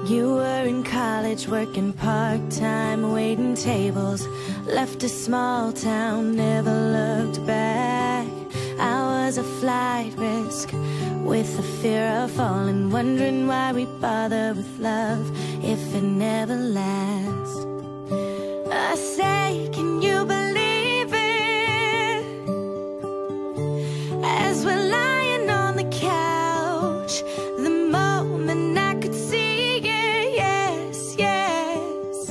You were in college working part-time, waiting tables. Left a small town, never looked back. I was a flight risk with the fear of falling, wondering why we bother with love if it never lasts. I say, can you believe it? As we're lying on the couch, the moment I could see it, yes, yes,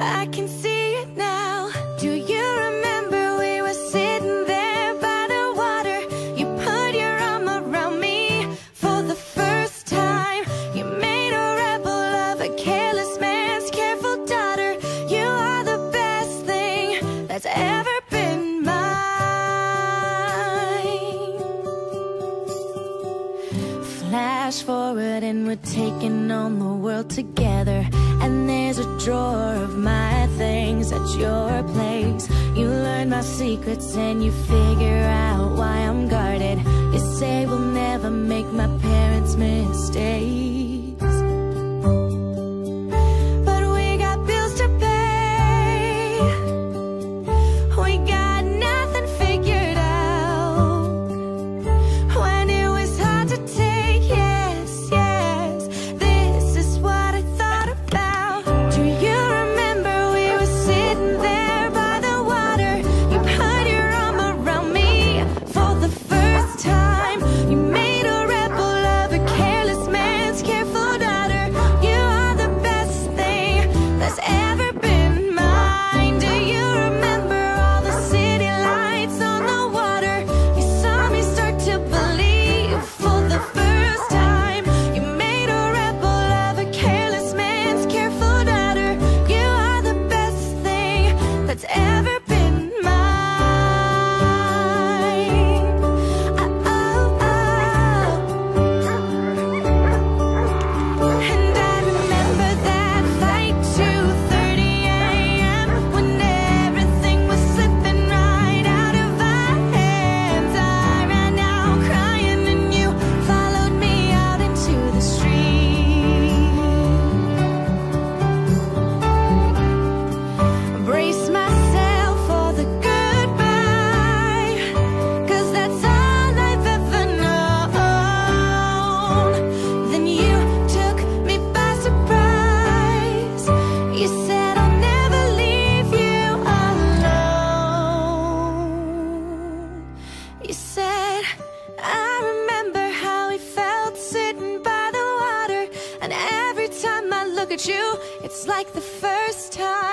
I can see it now. Do you remember we were sitting there by the water? You put your arm around me for the first time. You made a rebel of a careless man's careful daughter. You are the best thing that's ever been mine. Flash forward and we're taking on the world together. And there's a drawer of my things at your place. You learn my secrets and you figure out why I'm guarded. You say we'll never make my parents' mistakes, but we got bills to pay. We got nothing figured out. When it was hard to take, yes, yes, this is what I thought about. Do you remember we were sitting there by the water? You put your arm around me for the first time. You made a rebel of a careless man's careful daughter. You are the best thing that's ever been mine. Do you remember all the city lights on the water? You saw me start to believe for the first time. You made a rebel of a careless man's careful daughter. You are the best thing that's ever been mine. Oh, oh, oh. And I remember that flight, 2:30 a.m. when everything was slipping right out of our hands. I ran out crying and you followed me out into the street. Brace myself for the goodbye, 'cause that's all I've ever known. Then you took me by surprise. You said I'll never leave you alone. You said, I remember how we felt sitting by the water. And every time I look at you, it's like the first time.